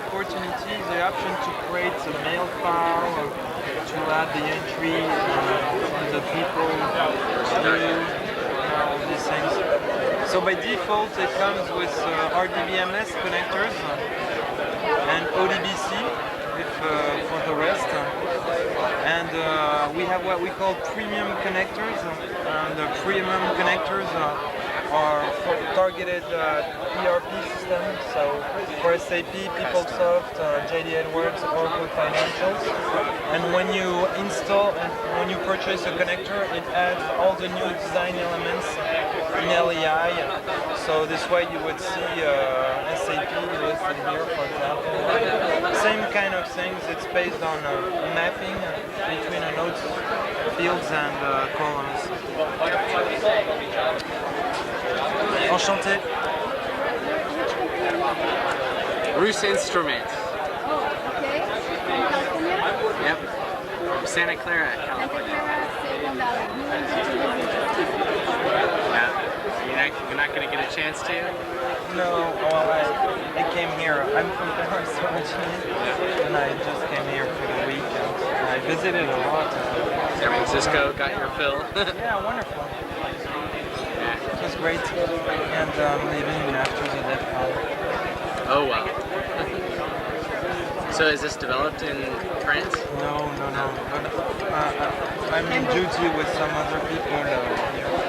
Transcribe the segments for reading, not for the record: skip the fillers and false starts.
opportunity, the option to create a mail file, to add the entry, the people, all these things. So by default, it comes with RDBMS connectors and ODBC for the rest. And we have what we call premium connectors. And the premium connectors are for targeted ERP systems. So for SAP, PeopleSoft, JD Edwards, Oracle Financials. And when you install and when you purchase a connector, it adds all the new design elements in LEI. So this way you would see SAP listed here, for example. Same kind of things. It's based on mapping between nodes, fields, and columns. Enchanté. Rus Instruments. Oh, okay. In California? Yep. From Santa Clara, Santa California. Clara, Silicon Valley. You went to Yeah. You're not going to get a chance to? No, well, I came here. I'm from Paris originally, and I just came here for the week. And I visited a lot. San Francisco, got your fill. Yeah, wonderful. Yeah. It was great. And leaving after the deadline. Oh, wow. So is this developed in France? No. But I'm in duty with some other people here.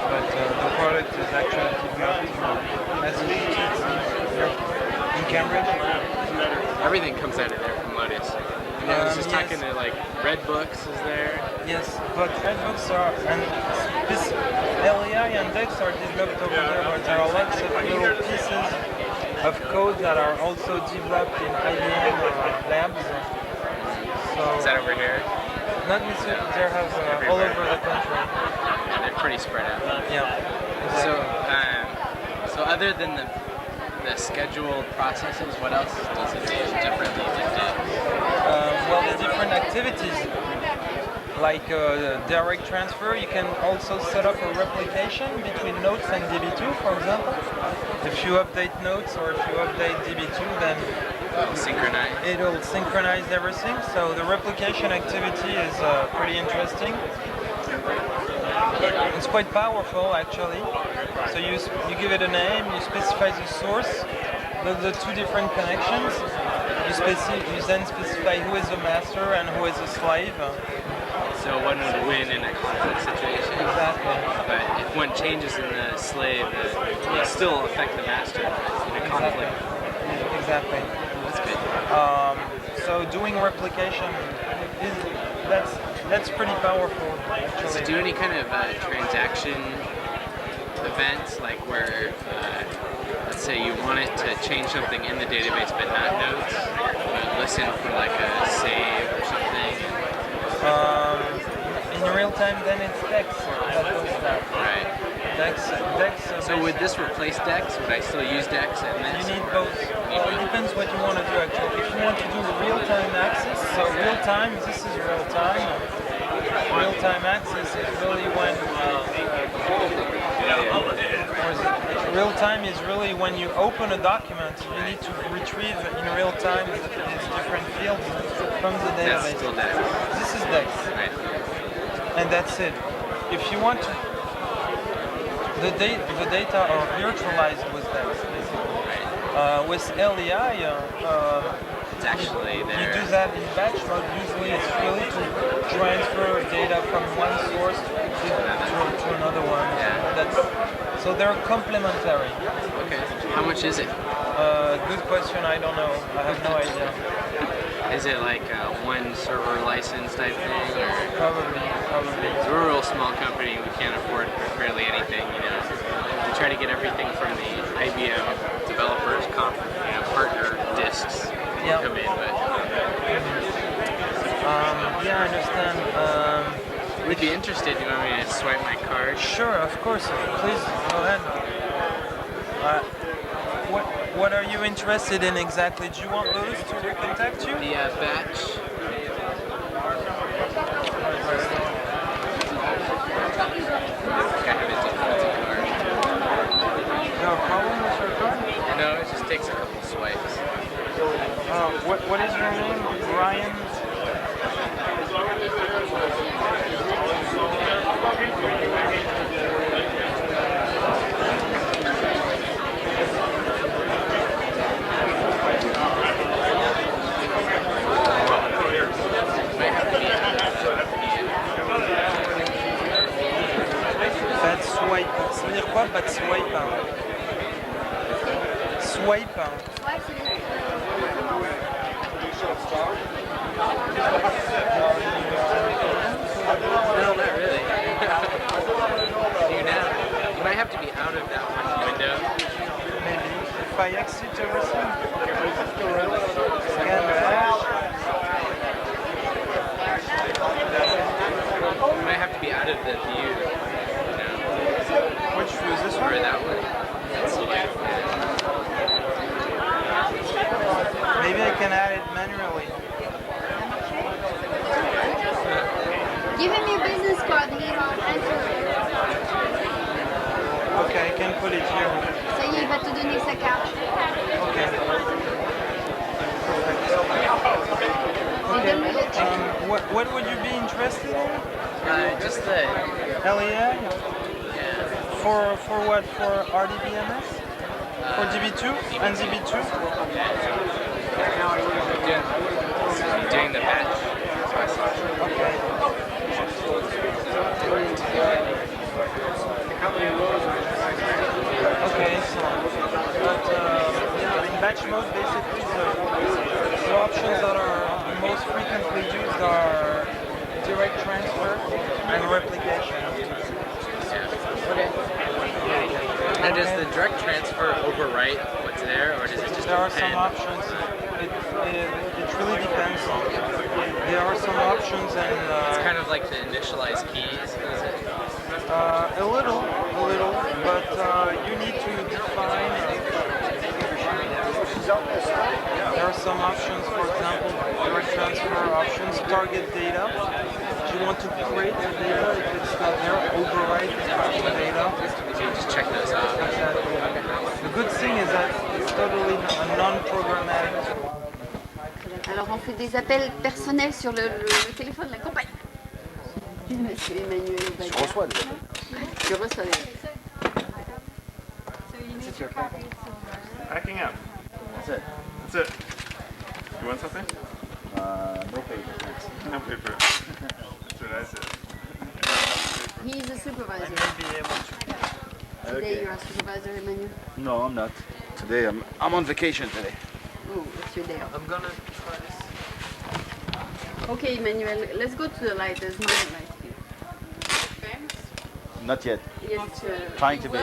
But the product is actually developed in Massachusetts, in Cambridge. Everything comes out of there from Lotus. And I was just Yes. talking to like Redbooks is there. Yes, but Redbooks are, and this LEI and DEX are developed over there, but there are lots of little pieces of code that are also developed in IBM labs. So, Is that over here? not necessarily, they have all over the country. Yeah, they're pretty spread out. Yeah. So, Exactly. so other than the scheduled processes, what else does it do differently than DEX? Well, the different activities, like direct transfer, you can also set up a replication between notes and DB2, for example. If you update notes or if you update DB2, then Synchronize. it'll synchronize everything. So the replication activity is pretty interesting. It's quite powerful, actually. So you give it a name, you specify the source, the two different connections. You then specify who is the master and who is the slave. So one would win in a conflict situation. Exactly. But if one changes in the slave, it will still affect the master in a conflict. Exactly. That's good. So doing replication that's pretty powerful, Does it actually. do any kind of transaction events, like where, let's say you want it to change something in the database but not notes? You listen for like a save or something? In real time, then it's DEX that does that. Right. DEX. So would this replace DEX? Would I still use DEX and this? You need both. Well, it depends what you want to do, actually. If you want to do real-time access, so real-time, this is real-time. Real-time access is really when real-time is really when you open a document, you need to retrieve in real time these different fields from the That's database. still DEX. This is DEX, Right. and that's it. If you want to, the data are virtualized with DEX, basically. Right. With LEI, It's actually you there. do that in batch mode. Usually, it's really to transfer data from one source to another one. Yeah. So they're complementary. Okay. How much is it? Good question. I don't know. I have no idea. Is it like a one server license type thing, or? Probably. We're a real small company. We can't afford barely anything. We try to get everything from the IBM developers partner discs Yeah. come in, but Yeah, I understand. we'd be interested. You want me to swipe my card? Sure, of course. Please go ahead. What are you interested in exactly? Do you want Lotus to recontact you? The batch. I have a difficulty card. No problem with your card? No, it just takes a couple swipes. Bad swipe. Ça veut dire quoi, bad swipe? Swipe. Ouais, c'est les... No, not really. You now. You might have to be out of that one window. Maybe. If I exit everything. Scan dash. You might have to be out of the view. You know, Which was this or one? that one. That's like, Maybe I can add it manually. Give him your business card, he will answer. Okay, I can put it here. Ça y est, il va te donner sa carte. Okay. Et donne-lui le check. What would you be interested in? just the LEA? yeah. For what? For RDBMS? For DB2 and DB2? Doing the batch. That's what I saw. Okay. Okay, so but yeah, in batch mode basically the options that are most frequently used are direct transfer and replication. Now, does the direct transfer overwrite what's there, or does it just There are some depend? options. It really depends. There are some options It's and kind of like the initialized keys, is it? a little, but you need to define. There are some options, for example, direct transfer options, target data. If you want to create the data, if it's not there, overwrite the data. So you just check those off. The good thing is that it's totally non-programmatic. Alors on fait des appels personnels sur le téléphone de la compagnie. Monsieur Emmanuel Obadia. Je reçois des appels. Tu reçois des appels. Packing up. That's it. That's it. You want something? No paper, thanks. No paper. That's what I said. He is a supervisor. Be able to. Today Okay. you are supervisor, Emmanuel. No, I'm not. Today I'm on vacation today. Oh, what's your day off? I'm gonna try this. Okay, Emmanuel, let's go to the light. There's no light here. Not yet. Yes, Trying to be.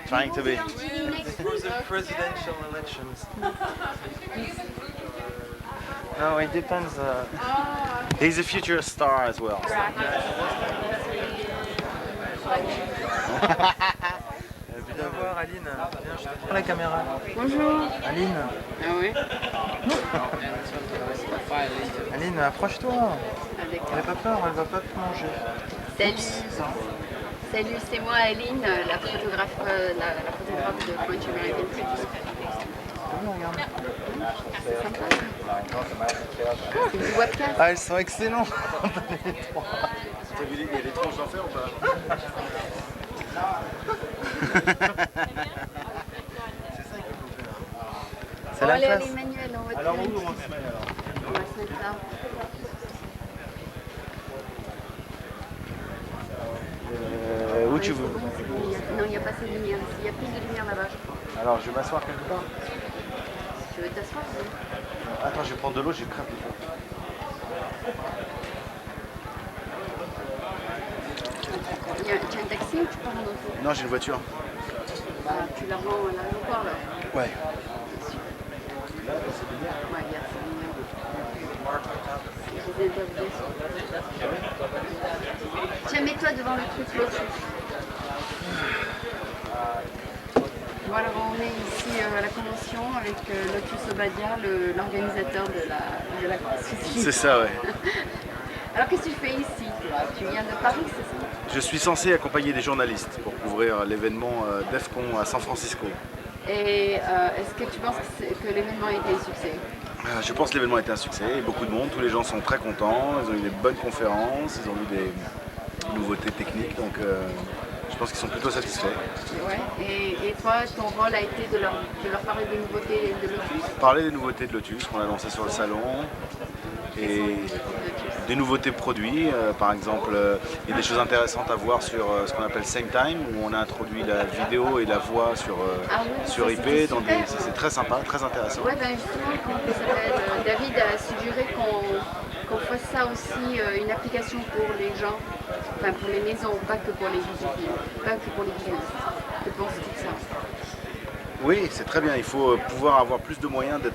Trying to be. For the presidential elections. No, it depends. He's a future star as well. Viens voir Aline. Viens, je te prends la caméra. Bonjour. Aline, Ah oui. Aline, approche-toi. Ah, Elle d'accord. n'a pas peur, elle va pas te manger. Salut. Salut, c'est moi Aline, la photographe de French American Press. Regarde. C'est sympa. C'est du webcast. Ah, elles sont excellentes. T'as vu, il y a des tranches d'enfer ou pas? C'est Bon, la allez, classe. allez, Emmanuel, on va te Alors faire une où on petite- se met alors? On va se mettre là. Où tu veux? Non, il n'y a pas assez de lumière ici. Il y a plus de lumière là-bas, je crois. Alors je vais m'asseoir quelque part. Tu veux t'asseoir? Attends, je vais prendre de l'eau, j'ai craint du feu. Tu as un taxi ou tu pars en auto? Non, j'ai une voiture. Bah, tu la rends à l'aéroport là. Ouais. Ouais, il y a assez de lumière. Je les ai interviewés. Tiens, mets-toi devant le truc Lotus. Bon, alors on est ici à la convention avec Lotus Obadia, l'organisateur de la course. C'est ça, ouais. Alors qu'est-ce que tu fais ici, toi? Tu viens de Paris, c'est ça? Je suis censé accompagner des journalistes pour couvrir l'événement DEFCON à San Francisco. Et est-ce que tu penses que l'événement a été un succès? Je pense que l'événement a été un succès, il y a beaucoup de monde, tous les gens sont très contents, ils ont eu des bonnes conférences, ils ont eu des nouveautés techniques, donc je pense qu'ils sont plutôt satisfaits. Ouais. Et toi, ton rôle a été de leur parler des nouveautés de Lotus? Parler des nouveautés de Lotus qu'on a lancées sur le salon Quelles sont les et nouveautés de Lotus? des nouveautés produits. Par exemple, il y a des choses intéressantes à voir sur ce qu'on appelle SameTime, où on a introduit la vidéo et la voix sur IP. C'est très sympa, très intéressant. Ouais, ben justement, comment il s'appelle David a suggéré qu'on fasse ça aussi, une application pour les gens, enfin pour les maisons, pas que pour les usagers, pas que pour les business. Je pense tout ça. Oui, c'est très bien. Il faut pouvoir avoir plus de moyens de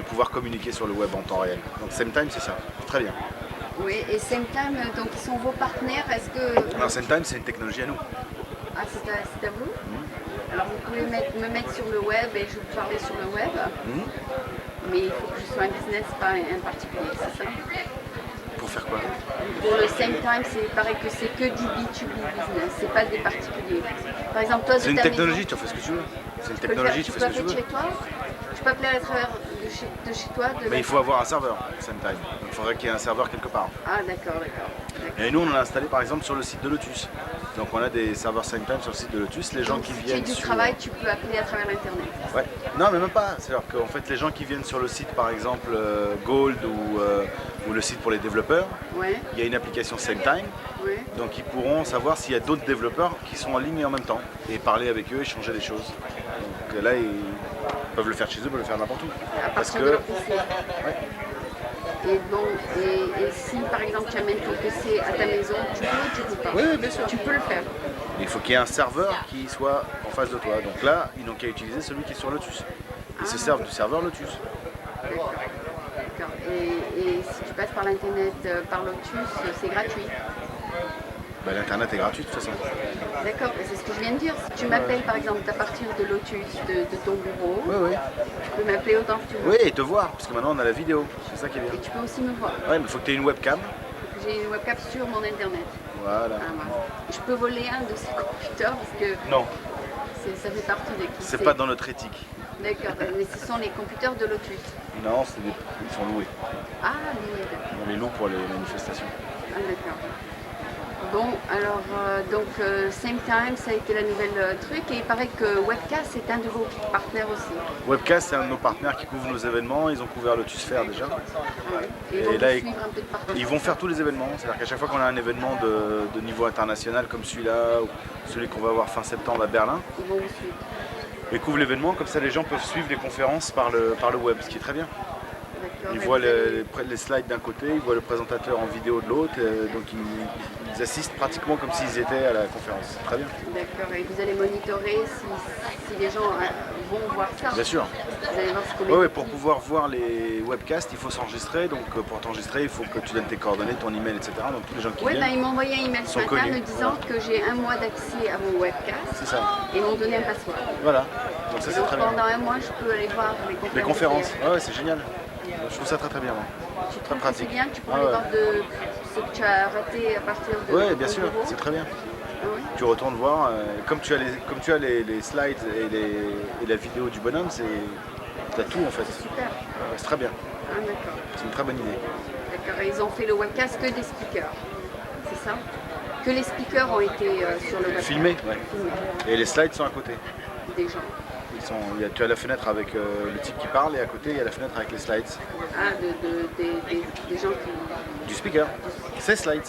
pouvoir communiquer sur le web en temps réel. Donc SameTime, c'est ça. Très bien. Oui, et SameTime, donc ils sont vos partenaires, est-ce que... Alors SameTime, c'est une technologie à nous. Ah, c'est à vous? Alors vous pouvez me mettre sur le web et je vais vous parler sur le web. Mais il faut que je sois un business, pas un particulier, c'est ça? Pour faire quoi? Pour le SameTime, c'est pareil que c'est que du B2B business, c'est pas des particuliers. Par exemple, toi, c'est une technologie, tu en fais ce que tu veux. C'est une technologie, tu fais ce que tu veux. Chez toi, tu peux appeler à travers de chez toi. Mais il faut avoir un serveur, SameTime. Donc il faudrait qu'il y ait un serveur quelque part. Ah, d'accord. Et nous, on l'a installé par exemple sur le site de Lotus. Donc on a des serveurs SameTime sur le site de Lotus. Les gens qui viennent. Si tu travailles, tu peux appeler à travers l'internet. Ouais. Non, mais même pas. C'est-à-dire qu'en fait, les gens qui viennent sur le site, par exemple Gold ou le site pour les développeurs, il y a une application SameTime. Donc ils pourront savoir s'il y a d'autres développeurs qui sont en ligne en même temps et parler avec eux, échanger des choses. Donc là, ils peuvent le faire chez eux, peuvent le faire n'importe où. Parce que et bon, et si par exemple tu amènes ton PC à ta maison, tu peux pas? Oui, bien sûr. Tu peux le faire. Il faut qu'il y ait un serveur qui soit en face de toi. Donc là, ils n'ont qu'à utiliser celui qui est sur Lotus. Ils se servent du serveur Lotus. D'accord. Et si tu passes par l'internet, par Lotus, c'est gratuit? Bah, l'internet est gratuit de toute façon. D'accord, c'est ce que je viens de dire. Si tu m'appelles par exemple à partir de Lotus, de ton bureau, tu peux m'appeler autant que tu veux. Oui, et te voir, parce que maintenant on a la vidéo. C'est ça qui est bien. Et tu peux aussi me voir. Ouais, mais il faut que tu aies une webcam. J'ai une webcam sur mon internet. Voilà. Je peux voler un de ces computers parce que non. Ça fait partie de qui c'est pas dans notre éthique. D'accord, mais ce sont les computers de Lotus. Non, ils sont loués. Ah, loués, d'accord. On les loue pour les manifestations. Ah, d'accord. Bon, alors, SameTime, ça a été la nouvelle truc, et il paraît que Webcast est un de vos partenaires aussi. Webcast, c'est un de nos partenaires qui couvre nos événements. Ils ont couvert Lotusphère déjà. Et là, ils vont faire tous les événements. C'est-à-dire qu'à chaque fois qu'on a un événement de niveau international comme celui-là, ou celui qu'on va avoir fin septembre à Berlin, ils vont vous suivre. Ils couvrent l'événement, comme ça les gens peuvent suivre les conférences par le web, ce qui est très bien. Ils voient les slides d'un côté, ils voient le présentateur en vidéo de l'autre, donc ils assistent pratiquement comme s'ils étaient à la conférence. C'est très bien. D'accord, et vous allez monitorer si les gens vont voir ça? Bien sûr. Vous allez voir ce qu'on Oui, pour pouvoir voir les webcasts, il faut s'enregistrer. Donc pour t'enregistrer, il faut que tu donnes tes coordonnées, ton email, etc. Donc tous les gens qui viennent. Ils m'ont envoyé un email ce matin me disant que j'ai un mois d'accès à mon webcast. C'est ça. Et ils m'ont donné un password. Voilà. Donc ça c'est très bien. Pendant un mois, je peux aller voir les conférences. Les conférences. Ouais, c'est génial. Je trouve ça très très bien. Tu trouves que c'est bien? Tu peux aller voir de ce que tu as raté à partir de. Oui, bien sûr, c'est très bien. Ah oui? Tu retournes voir, comme tu as les slides et la vidéo du bonhomme, tu as tout en fait. Super. C'est très bien. Ah, d'accord. C'est une très bonne idée. D'accord, et ils ont fait le webcast que des speakers, c'est ça? Que les speakers ont été sur le webcast. Filmés, ouais. Et les slides sont à côté. Des gens. Tu as la fenêtre avec le type qui parle et à côté il y a la fenêtre avec les slides. Ah, des gens qui... Du speaker. Ces slides.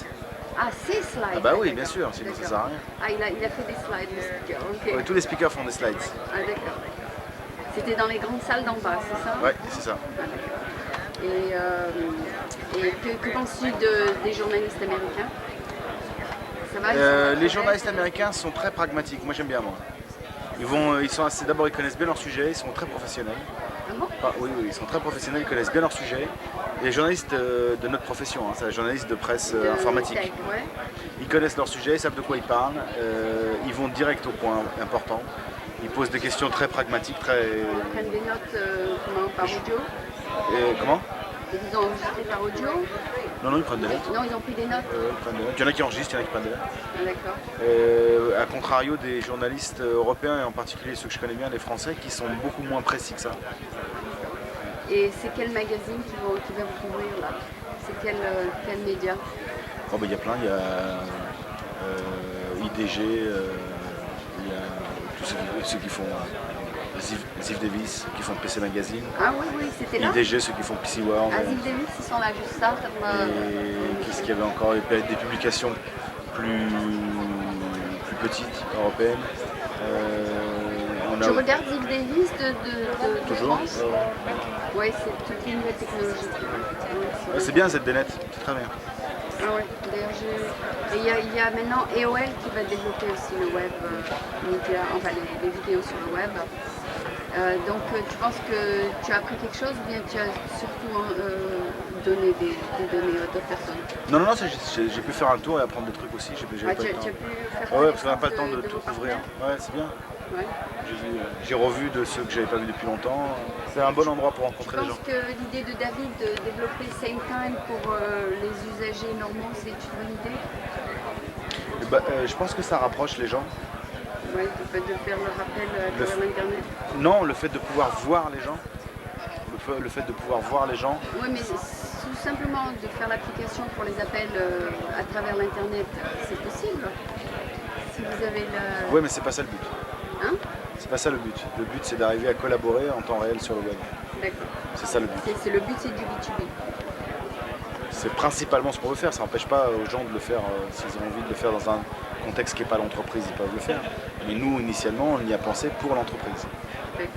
Ah, ces slides. Ah bah oui, bien sûr, sinon ça sert à rien. Ah, il a fait des slides, le speaker, ok. Ouais, tous les speakers font des slides. Ah, d'accord. C'était dans les grandes salles d'en bas, c'est ça? Ouais, c'est ça. Ah, d'accord. Et que penses-tu des journalistes américains? Ça va, les journalistes américains sont très pragmatiques, moi j'aime bien moi. D'abord ils connaissent bien leur sujet, ils sont très professionnels. Ah bon? Oui, ils sont très professionnels, ils connaissent bien leur sujet. Les journalistes de notre profession, c'est les journalistes de presse informatique. Tech, ouais. Ils connaissent leur sujet, ils savent de quoi ils parlent, ils vont direct au point important. Ils posent des questions très pragmatiques, très... Ils prennent des notes par audio? Comment? Ils ont enregistré par audio? Non, ils prennent des notes. Non, ils ont pris des notes? Il y en a qui enregistrent, il y en a qui prennent des notes. Ah, d'accord. A contrario des journalistes européens, et en particulier ceux que je connais bien, les Français, qui sont beaucoup moins précis que ça. Et c'est quel magazine qui va vous couvrir là? C'est quel média? Il y a plein, il y a IDG, il y a tous ceux qui font Ziv Davis qui font PC Magazine. Ah oui, c'était là. IDG, ceux qui font PC World. Ah, Ziv Davis, ils sont là, juste ça. Et qu'est-ce qu'il y avait encore? Des publications plus petites, européennes. Tu regardes Ziv Davis de toujours France? Oui, c'est toutes les nouvelles technologies. C'est bien ZDNet, c'est très bien. Ah ouais, d'ailleurs il y a maintenant AOL qui va développer aussi le web, enfin les vidéos sur le web. Donc tu penses que tu as appris quelque chose ou bien tu as surtout donné des données à d'autres personnes? Non, j'ai pu faire un tour et apprendre des trucs aussi. Tu as pu faire parce qu'on n'a pas le temps de tout couvrir. Ouais, c'est bien. Ouais. J'ai revu de ceux que j'avais pas vus depuis longtemps. C'est un bon endroit pour rencontrer les gens. Tu penses que l'idée de David de développer SameTime pour les usagers normaux, c'est une bonne idée? Je pense que ça rapproche les gens. Oui, le fait de faire le rappel à travers l'internet. Non, le fait de pouvoir voir les gens. Le fait de pouvoir voir les gens. Oui, mais tout simplement de faire l'application pour les appels à travers l'internet, c'est possible. Si vous avez la... Oui, mais c'est pas ça le but. Hein? C'est pas ça le but. Le but, c'est d'arriver à collaborer en temps réel sur le web. D'accord. C'est ça le but. C'est le but, c'est du B2B. C'est principalement ce qu'on veut faire. Ça n'empêche pas aux gens de le faire s'ils ont envie de le faire dans un contexte qui n'est pas l'entreprise, ils peuvent le faire. Mais nous, initialement, on y a pensé pour l'entreprise. D'accord.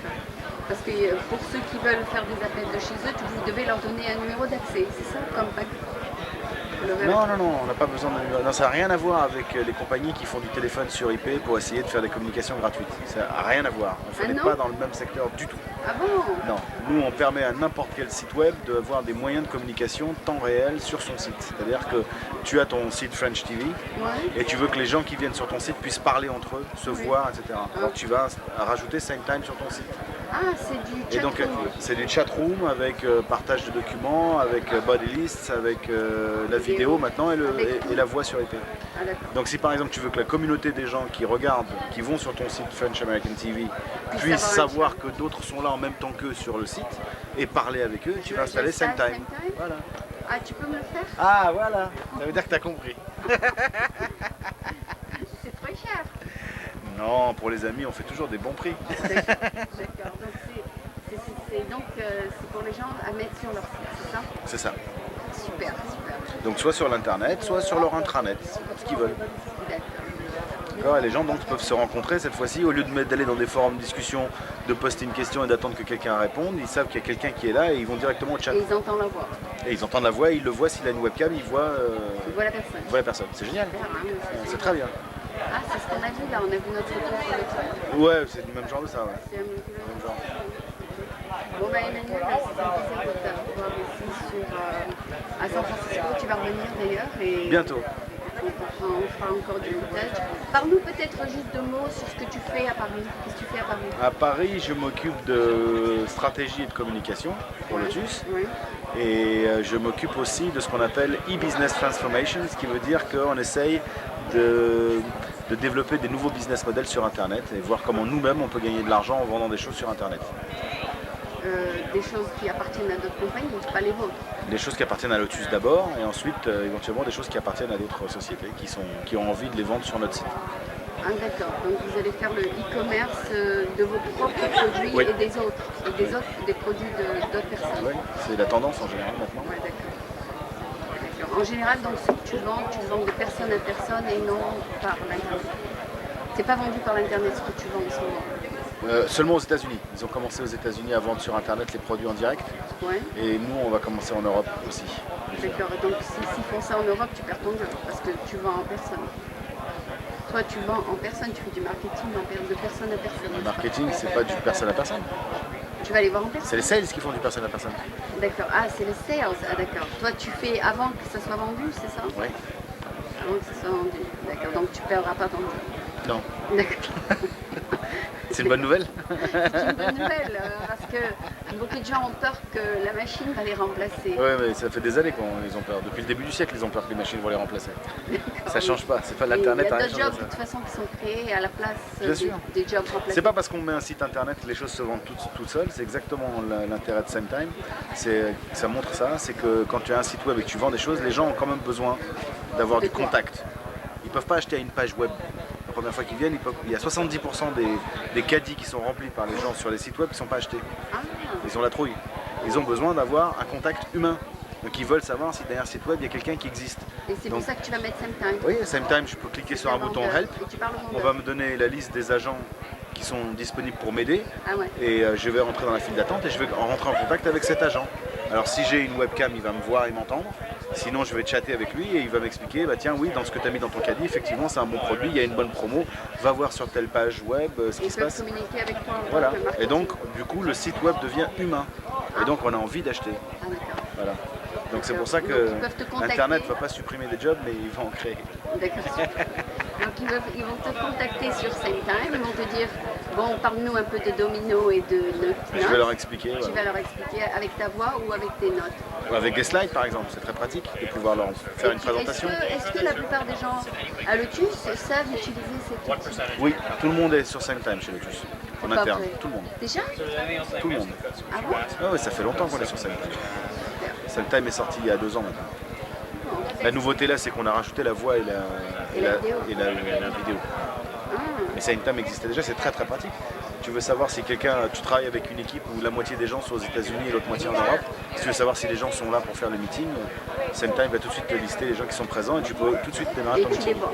Parce que pour ceux qui veulent faire des appels de chez eux, vous devez leur donner un numéro d'accès, c'est ça? Comme Non, on n'a pas besoin de... Non, ça n'a rien à voir avec les compagnies qui font du téléphone sur IP pour essayer de faire des communications gratuites. Ça n'a rien à voir. On n'est pas dans le même secteur du tout. Ah bon? Non. Nous, on permet à n'importe quel site web d'avoir des moyens de communication temps réel sur son site. C'est-à-dire que tu as ton site French TV et tu veux que les gens qui viennent sur ton site puissent parler entre eux, se voir, etc. Alors tu vas rajouter SameTime sur ton site. Ah, c'est du chat Et donc c'est du chat room avec partage de documents, avec body lists, avec la vidéo maintenant et la voix sur IP. Ah, donc si par exemple tu veux que la communauté des gens qui regardent, qui vont sur ton site French American TV puissent savoir que d'autres sont là en même temps qu'eux sur le site et parler avec eux, tu vas installer SameTime. Voilà. Ah, tu peux me le faire? Ah voilà, ça veut dire que tu as compris. C'est très cher. Non, pour les amis, on fait toujours des bons prix. D'accord. Donc c'est pour les gens à mettre sur leur site, c'est ça? C'est ça. Super. Donc soit sur l'internet, soit sur leur intranet, ce qu'ils veulent. D'accord. Et les gens donc peuvent se rencontrer cette fois-ci, au lieu d'aller dans des forums de discussion, de poster une question et d'attendre que quelqu'un réponde, ils savent qu'il y a quelqu'un qui est là et ils vont directement au chat. Et ils entendent la voix. Et ils entendent la voix, ils le voient s'il a une webcam, ils voient la personne. C'est génial. C'est très bien. Ah, c'est ce qu'on a vu là, on a vu notre photo sur le chat. Ouais, c'est du même genre de ça, ouais. C'est le même genre. Bon bah Emmanuel, c'est un plaisir de t'avoir ici à San Francisco. Tu vas revenir d'ailleurs et bientôt. On fera encore du montage. Parle-nous peut-être juste deux mots sur ce que tu fais à Paris. Qu'est-ce que tu fais à Paris? À Paris, je m'occupe de stratégie et de communication pour Lotus. Oui. Et je m'occupe aussi de ce qu'on appelle e-business transformation, ce qui veut dire qu'on essaye de développer des nouveaux business models sur Internet et voir comment nous-mêmes on peut gagner de l'argent en vendant des choses sur Internet. Des choses qui appartiennent à d'autres compagnies, pas les vôtres. Des choses qui appartiennent à Lotus d'abord et ensuite éventuellement des choses qui appartiennent à d'autres sociétés qui ont envie de les vendre sur notre site. Ah d'accord, donc vous allez faire le e-commerce de vos propres produits et des autres, des produits d'autres personnes. Oui, c'est la tendance en général maintenant. Ouais, d'accord. En général, donc ce que tu vends de personne à personne et non par l'internet. C'est pas vendu par l'internet ce que tu vends en ce moment. Seulement aux États-Unis. Ils ont commencé aux États-Unis à vendre sur Internet les produits en direct. Ouais. Et nous, on va commencer en Europe aussi. D'accord. Donc s'ils font ça en Europe, tu perds ton job parce que tu vends en personne. Toi, tu vends en personne, tu fais du marketing de personne à personne. Le marketing, c'est pas du personne à personne. Tu vas aller voir en personne. C'est les sales qui font du personne à personne. D'accord. Ah, c'est les sales. Ah, d'accord. Toi, tu fais avant que ça soit vendu, c'est ça? Oui. Avant que ça soit vendu. D'accord. Donc tu perdras pas ton job. Non. D'accord. C'est une bonne nouvelle? C'est une bonne nouvelle parce que beaucoup de gens ont peur que la machine va les remplacer. Oui, mais ça fait des années qu'ils ont peur. Depuis le début du siècle, ils ont peur que les machines vont les remplacer. Ça change pas. C'est pas l'internet. Il y a d'autres jobs de toute façon qui sont créés à la place des jobs remplacés. C'est pas parce qu'on met un site internet que les choses se vendent toutes seules. C'est exactement l'intérêt de SameTime. Ça montre ça. C'est que quand tu as un site web et que tu vends des choses, les gens ont quand même besoin d'avoir du contact. Ils peuvent pas acheter à une page web. la première fois qu'ils viennent, il y a 70% des caddies qui sont remplis par les gens sur les sites web qui ne sont pas achetés. Ils ont la trouille. Ils ont besoin d'avoir un contact humain. Donc ils veulent savoir si derrière le site web il y a quelqu'un qui existe. Et c'est pour ça que tu vas mettre SameTime. Oui, SameTime, je peux cliquer sur un bouton Help. On va me donner la liste des agents qui sont disponibles pour m'aider. Et je vais rentrer dans la file d'attente et je vais rentrer en contact avec cet agent. Alors si j'ai une webcam, il va me voir et m'entendre. Sinon je vais chatter avec lui et il va m'expliquer, bah tiens oui, dans ce que tu as mis dans ton caddie, effectivement c'est un bon produit, il y a une bonne promo, va voir sur telle page web ce qui se passe. Communiquer avec toi. Voilà. Et donc du coup le site web devient humain. Et donc on a envie d'acheter. Voilà. Donc c'est pour ça que Internet ne va pas supprimer des jobs, mais il va en créer. D'accord. Donc ils vont te contacter sur SameTime, ils vont te dire, bon, parle-nous un peu de Domino et de notes. Je vais leur expliquer. Tu vas leur expliquer avec ta voix ou avec tes notes. Ou avec des slides par exemple, c'est très pratique de pouvoir leur faire une présentation. Est-ce que la plupart des gens à Lotus savent utiliser cet outil? Oui, tout le monde est sur SameTime chez Lotus, en interne, tout le monde. Déjà? Tout le monde. Ah bon? Ah ouais, ça fait longtemps qu'on est sur SameTime. SameTime est sorti il y a 2 ans maintenant. La nouveauté là, c'est qu'on a rajouté la voix et la vidéo. Mais SameTime existait déjà, c'est très très pratique. Tu veux savoir si tu travailles avec une équipe où la moitié des gens sont aux États-Unis et l'autre moitié en Europe. Si tu veux savoir si les gens sont là pour faire le meeting, SameTime va tout de suite te lister les gens qui sont présents et tu peux tout de suite démarrer ton meeting. Et tu les vois.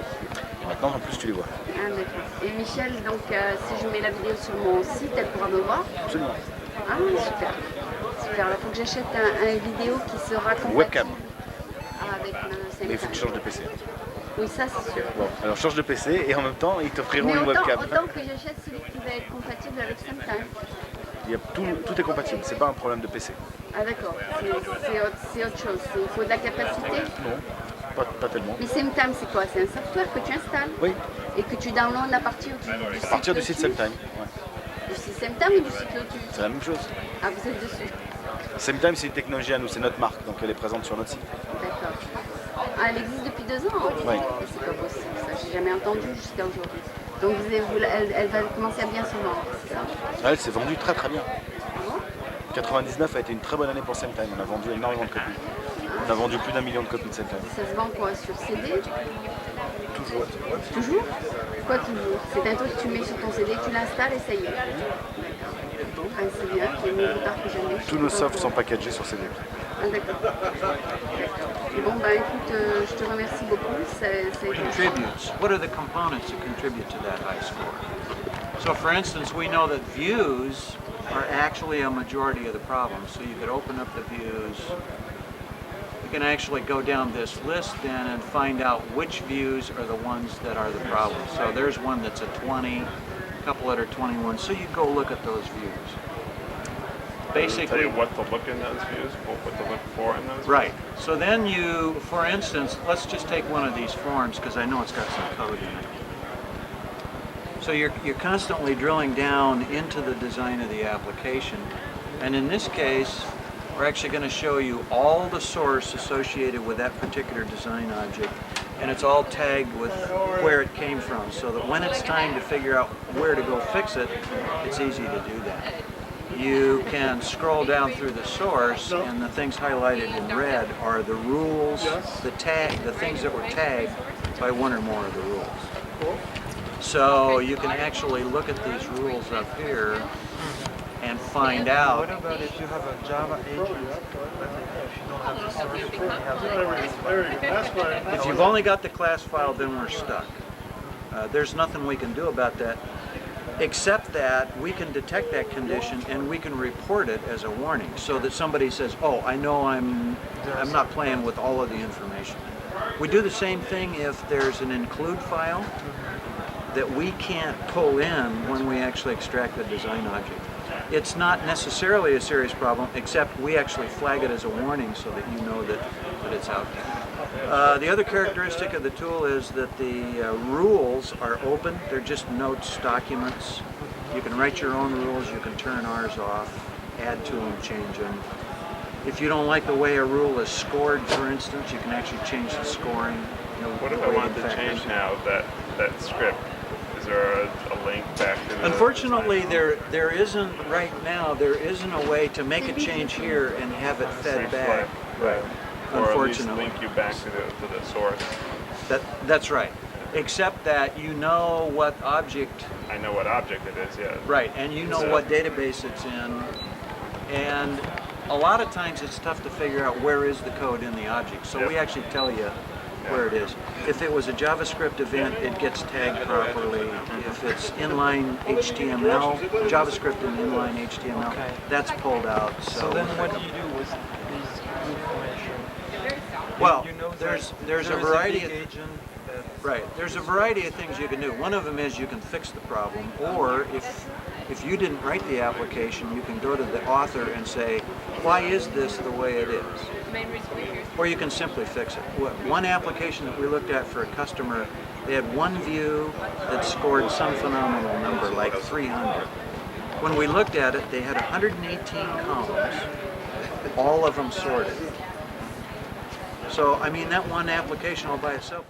Maintenant, en plus, tu les vois. Ah, d'accord. Et Michel, donc si je mets la vidéo sur mon site, elle pourra me voir? Absolument. Ah, super. Super. Il faut que j'achète un vidéo qui sera compatible. Webcam. Avec SameTime. Mais il faut que tu changes de PC. Oui, ça c'est sûr. Bon, alors change de PC et en même temps, ils t'offriront une webcam. Autant que j'achète celui qui va être compatible avec SameTime. Tout est compatible, c'est pas un problème de PC. Ah d'accord, c'est autre chose. Il faut de la capacité? Non, pas tellement. Mais SameTime c'est quoi? C'est un software que tu installes? Oui. Et que tu downloads à partir du site À partir du site SameTime. Du site SameTime ou du site Lotus? C'est la même chose. Ah, vous êtes dessus? SameTime, c'est une technologie à nous, c'est notre marque, donc elle est présente sur notre site. D'accord. Ah, elle existe depuis 2 ans? Oui. C'est pas possible, ça, j'ai jamais entendu jusqu'à aujourd'hui. Donc elle va commencer à bien se vendre, c'est ça? Elle s'est vendue très très bien. 99 a été une très bonne année pour SameTime, on a vendu énormément de copies. On a vendu plus d'1 million de copies de SameTime. Ça se vend quoi? Sur CD? Toujours. Toujours? Quoi toujours? C'est un truc que tu mets sur ton CD, tu l'installes et ça y est. Ah, c'est bien, c'est mieux tard que jamais. Tous nos softs sont packagés sur CD. Ah, d'accord. Bon, bah écoute, je te remercie beaucoup. Contributes. What are the components that contribute to that high score? So for instance, we know that views are actually a majority of the problem. So you could open up the views. You can actually go down this list then and find out which views are the ones that are the problem. So there's one that's a 20, a couple that are 21. So you go look at those views. Basically, tell you what to look in those views, what to look for in those right. views. So then you, for instance, let's just take one of these forms because I know it's got some code in it. So you're constantly drilling down into the design of the application. And in this case, we're actually going to show you all the source associated with that particular design object. And it's all tagged with where it came from, so that when it's time to figure out where to go fix it, it's easy to do that. You can scroll down through the source, and the things highlighted in red are the rules, the things that were tagged by one or more of the rules. So you can actually look at these rules up here and find out. What about if you have a Java agent, but if you don't have the source, you have the If you've only got the class file, then we're stuck. There's nothing we can do about that, except that we can detect that condition and we can report it as a warning, so that somebody says, "Oh, I know I'm not playing with all of the information." We do the same thing if there's an include file that we can't pull in when we actually extract the design object. It's not necessarily a serious problem, except we actually flag it as a warning so that you know that it's out there. The other characteristic of the tool is that the rules are open. They're just notes documents. You can write your own rules. You can turn ours off, add to them, change them. If you don't like the way a rule is scored, for instance, you can actually change the scoring. What if I wanted to change now that script? Is there a link back to the... Unfortunately, there isn't right now. There isn't a way to make a change here and have it fed back. Right. Or at least Unfortunately. link you back to the source. That's right. Except that you know what object. I know what object it is, yeah. Right, and you know what database it's in. And a lot of times it's tough to figure out where is the code in the object. So we actually tell you where it is. If it was a JavaScript event, it gets tagged properly. If it's inline HTML, JavaScript and inline HTML, that's pulled out. So then what do you do with these information? Well, you know there's a variety of agent. there's a variety of things you can do. One of them is you can fix the problem, or if you didn't write the application, you can go to the author and say, why is this the way it is? Or you can simply fix it. One application that we looked at for a customer, they had one view that scored some phenomenal number, like 300. When we looked at it, they had 118 columns, all of them sorted. So, I mean, that one application all by itself